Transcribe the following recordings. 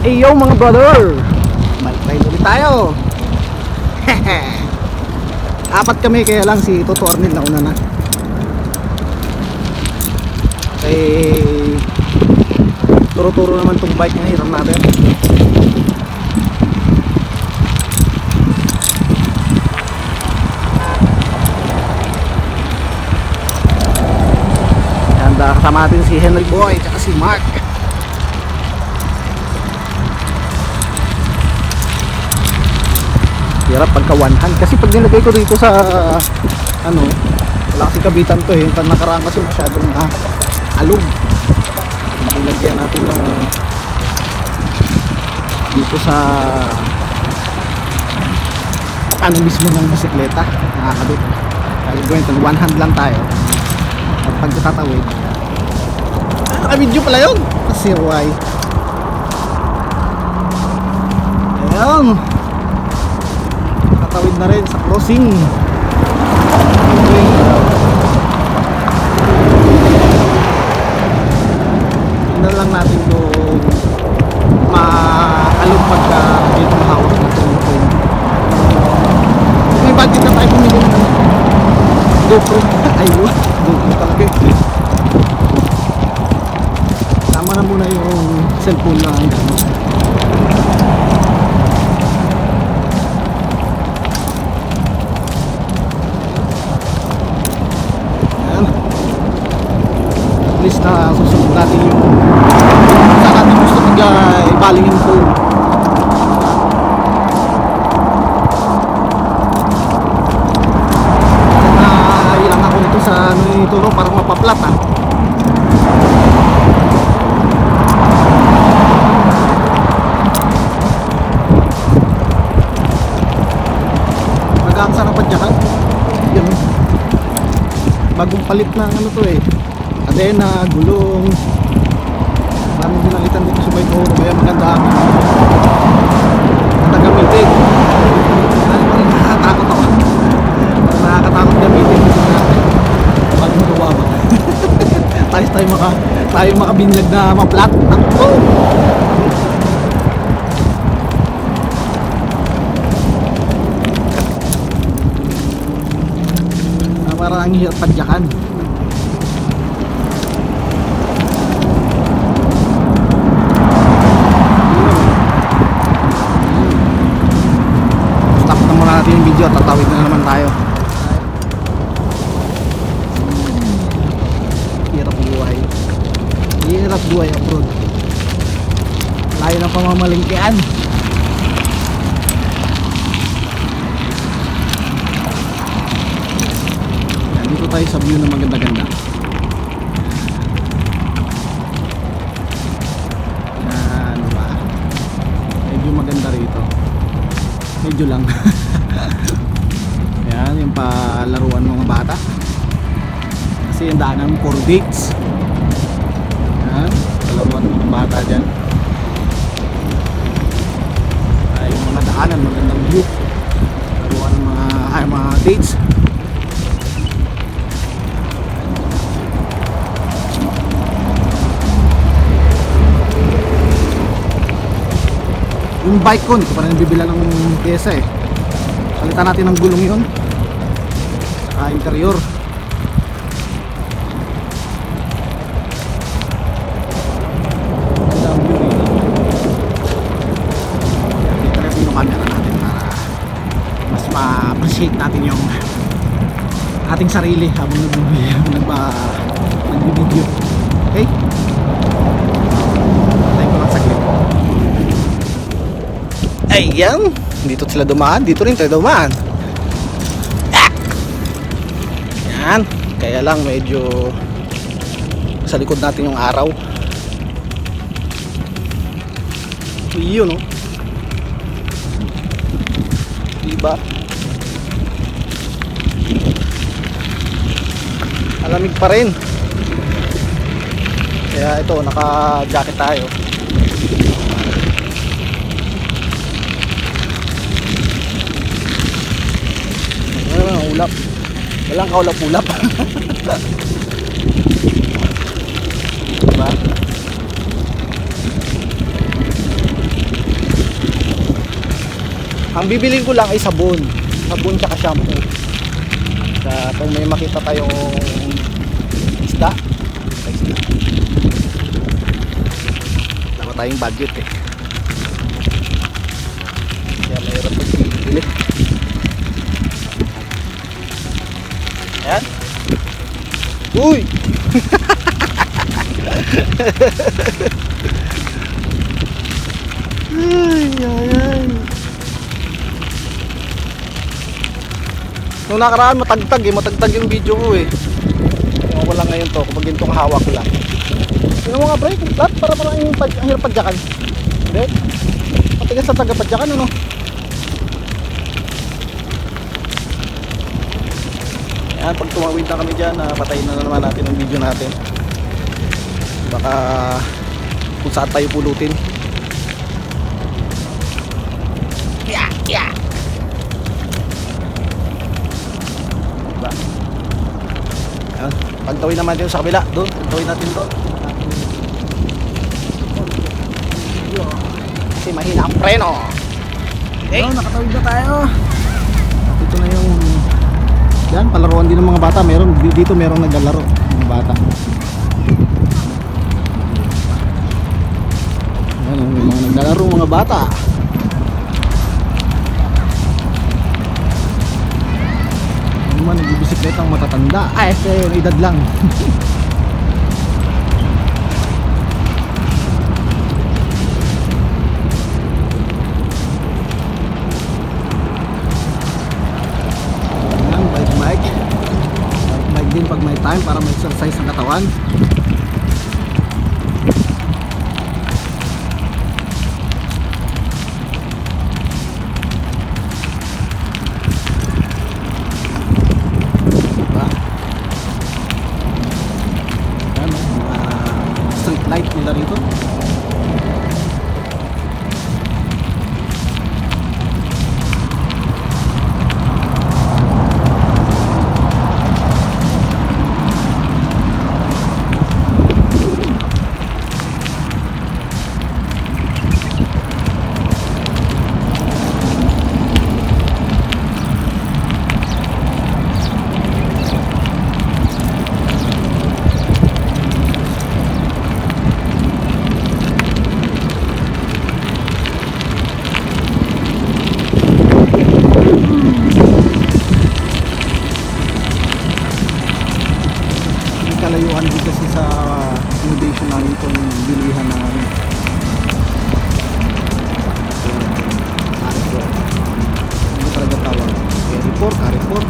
Yo mga brother, balik ulit tayo. Apat kami, kaya lang si Toto Arnel nauna na. Eh, turo-turo naman tong bike na hiram natin. And kasama natin si Henry Boy at si Mark. Hirap pagka one hand kasi pag nilagay ko dito sa ano, wala kasi kabitan to eh. Yung nakaraan kasi masyadong alog. Nilagyan natin ng dito sa ano mismo ng bisikleta, nakakabit. Kaya gawin ito, one hand lang tayo. At pag tatawid, naka-video pala yun kasi why ayan, tatawid na rin sa crossing. Tingnan lang natin kung maalog pagka dito mahawak na ito. May budget na tayo pumili ng GoPro. Ayun, GoPro talaga. Tama na muna yung cellphone na list na susunod natin yung saan natin gusto mag-ibaling yung phone. Ilang ako nito sa ano nito, no? Parang mapaplat nag-aangsa ng padyakan yun, bagong palit na ano to eh, kadena, gulong, maraming ginalitan dito sa Baykoro, kaya maganda ang gamitin. Parang nakakatakot ako, parang nakakatakot gamitin dito natin pag magawa ba tayo makabinyag na maplat ang phone. Parang ang hirap padyakan. Natin yung video, tatawid na naman tayo. Hirap buhay abroad, layo ng pamamalingkian. Dito tayo sa view na maganda-ganda. Ano ba, medyo maganda rito, medyo lang. Yan yung palaruan mga bata kasi yung daanan 4 dates. Yan, palaruan ng mga bata dyan. Ay, yung mga daanan, magandang view, laruan ng mga dates. Yung bike ko, hindi ko pa rin bibila ng pyesa eh. Palitan natin ng gulong yun, saka interior. Dito rin yung camera natin para mas ma-appreciate natin yung ating sarili habang nagbibideo. Okay? Tayo ko lang saglit. Ayan, dito sila dumaan, dito rin tayo dumaan. Yan, kaya lang medyo sa likod natin yung araw. Yun, no? Diba? Alamig pa rin. Kaya ito, naka-jacket tayo. Ulap. Walang kaulap-ulap. Diba? Ang bibilin ko lang ay sabon. Sabon tsaka shampoo. Kung may makita tayong isda. Wala tayong budget eh. Kaya mayroon pagpili. Ayan. Uy! Ay. Nung nakaraan matagtag yung video ko eh. Ewan ko lang ngayon to, kapag ganitong hawak ko lang. Sino mo nga break, flat para parang ang hirap padyakan. Hindi? Matigas sa taga padyakan ano? Yan, pag tumawid na kami dyan, patayin na naman natin ang video natin. Baka kung saan tayo pulutin. Yeah. Diba? Yan, pagtawid naman dito sa kabila. Doon, pagtawid natin doon. Kasi mahina ang preno. Okay, nakatawid na tayo. Dito na yung yan, palaruan din ng mga bata. Dito merong naglalaro ng bata. Yan, may mga naglalaro mga bata. Ano naman, nagbibisikleta ang matatanda. Ay, yung edad lang. Bike din pag may time para ma-exercise ang katawan. Diba? Yan, street light nila rito. Kalayuan din kasi sa accommodation namin itong bilihan na namin. Ano talaga tawag? Carrefour.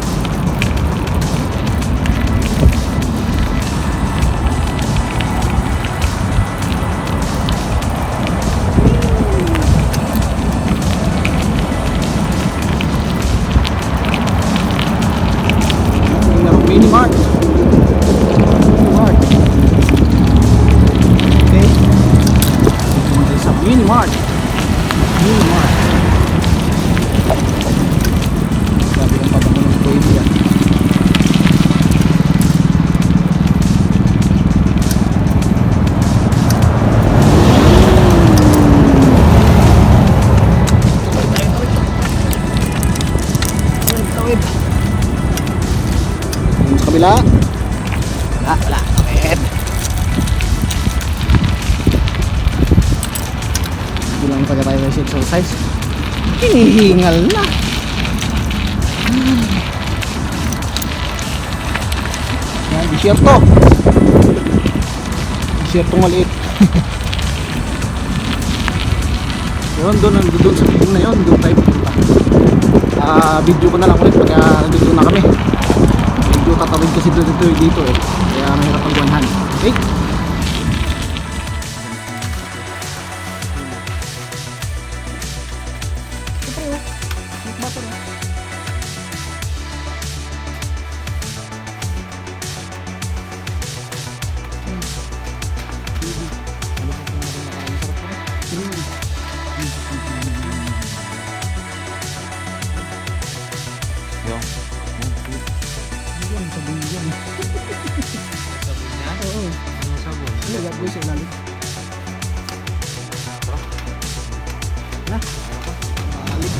Mini Mart. Mini Mart. Sabi ng pabango ng pwede yan. Tawid. Sa kabila. Wala. Lang taga tayo sa exercise. Hinihingal na. Yan, disyerto. Disyerto maliit. Doon sa video na yun. Doon tayo pupunta. Video ko na lang ulit pagka nandito na kami. Medyo tatawid kasi dito eh. Kaya mahirap ang buwanhan. Okay?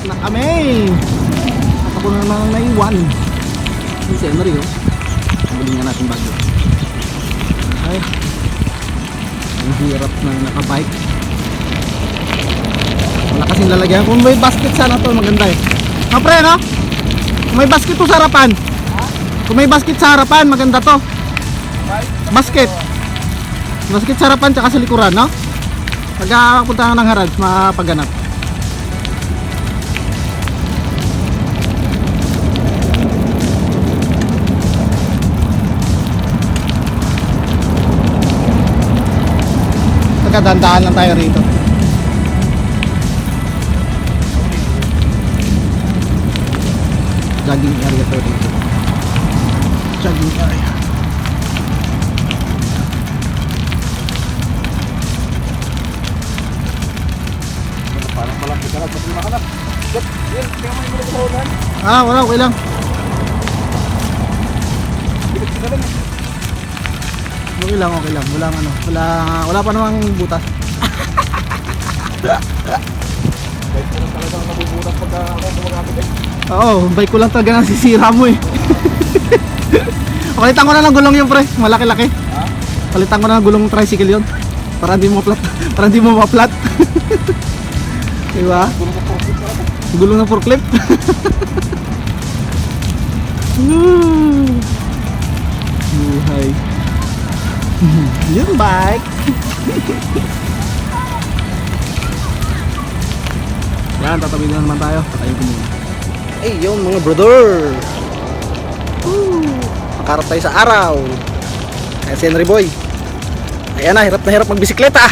na kami. At ako na naman naiwan. Yung si Emery oh. Buling nga natin bago. Ay. Ang hirap na nakabike. Wala kasing lalagyan. Kung may basket sana to maganda eh. No pre no? Kung may basket to sa harapan. Kung may basket sa harapan maganda to. Basket. Basket sa harapan tsaka sa likuran no? Pagkapunta ka ng garage mapaganap. Dandaan lang tayo rito. Jogging area to dito. Jogging area. Parang malaki ka na. Pati makalap. Yan, kaya may mula sa ulan. Wala, okay lang. Okay lang, okay lang. Wala pa namang butas. Bike ko lang talagang nabubutas pagka ako gumagamit eh. Oo, bike ko lang talaga nasisira mo eh. Palitan ko na ng gulong yung pre, malaki-laki. Ha? Palitan ko na ng gulong tricycle yun. Para hindi mo ma-flat. Diba? Gulong ng forklift. Buhay. Yung bike. Yan, tatabi na naman tayo. Patayin ko muna. Eh, yun mga brother. Makarap tayo sa araw. Ayan si Henry Boy. Ayan na hirap magbisikleta.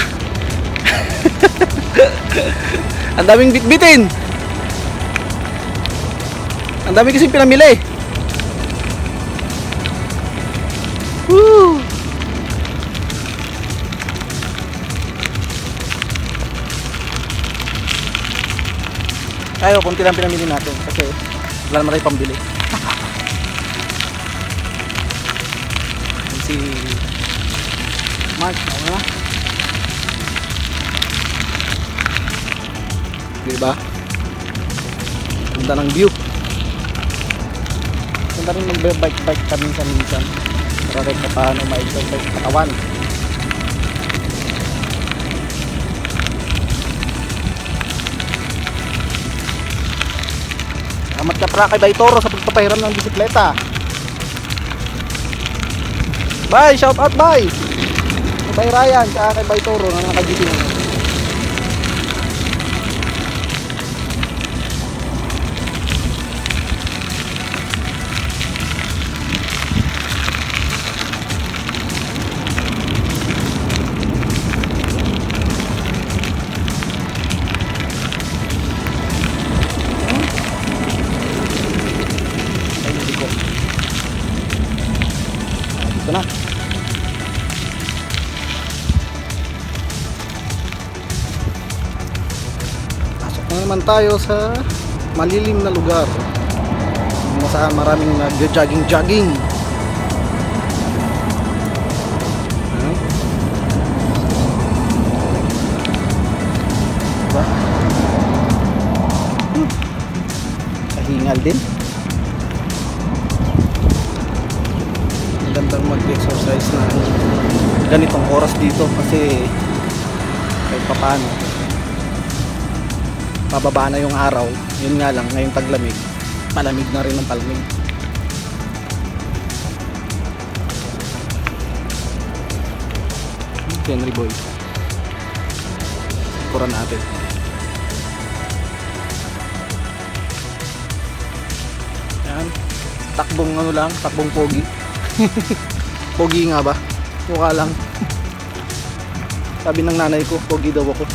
Ang daming bitbitin. Ang dami kasing pinamili. Woo! Ayo, konti lang pinamili natin kasi wala naman tayo pambili. Si Mark, ano na? Diba? Ganda ng view. Ganda rin mag-bike kami minsan. Para rin paano ma-exercise katawan. Amat ka pra kay Baytoro sa pagpapahiram ng bisikleta. Bye! Shout out bye! Kay Ryan, kaya kay Baytoro na nakagising. Ito na. Pasok na naman tayo sa malilim na lugar. Saan maraming nag-jogging. Diba? Kahingal din. Gandang mag-exercise na ganitong oras dito kasi kahit papaano pababa na yung araw. Yun nga lang, ngayong taglamig malamig na rin ang palamig. Henry Boy kuran natin. Yan, takbong ano lang, takbong pogi. Pogi nga ba? Mukha lang. Sabi ng nanay ko, pogi daw ako.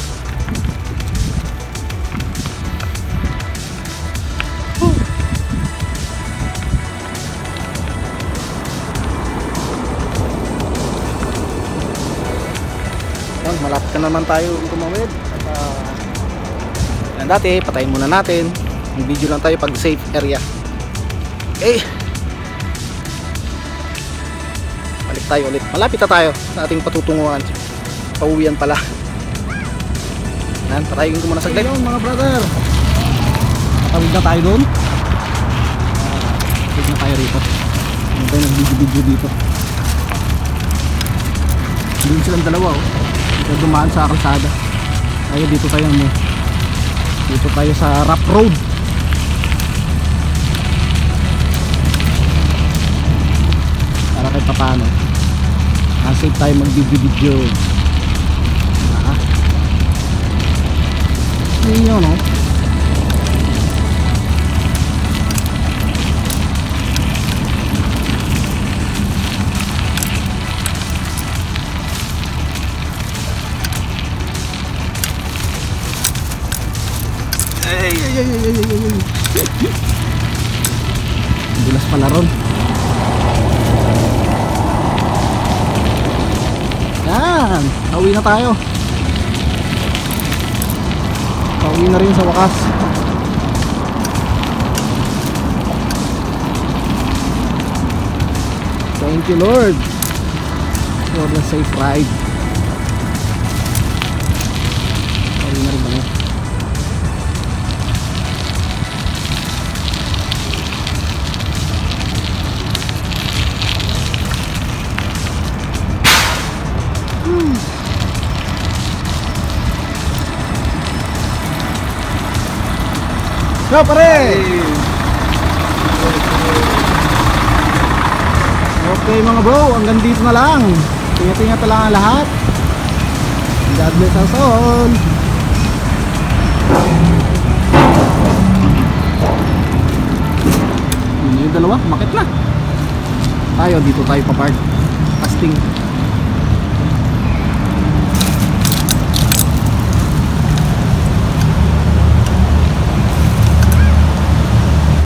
Yan, malapit na naman tayo tumawid. At dati, patayin muna natin. Yung video lang tayo pag safe area. Okay. Balik tayo ulit. Malapit na tayo sa ating patutunguhan. Pauwian pala. Yan, patayin ko muna saglit. Ayun mga brother. Tawid na tayo doon. Tawid na tayo rito. Ano tayo nag-video dito. Doon silang dalawa oh. Dito dumaan sa kalsada. Tayo dito tayo mo. Dito tayo sa rough road. Para kahit paano safe tayo mag-video. Yun yun no. Dulas pala ron. Yan, pauwi na tayo. Pauwi na rin sa wakas. Thank you Lord for the safe ride. Pauwi na rin ba ngayon? Go pare! Okay mga bro, hanggang dito na lang. Tingat-tingat na lang ang lahat. God bless us all. Yun yung dalawa, makit na. Tayo, dito tayo papark. Casting.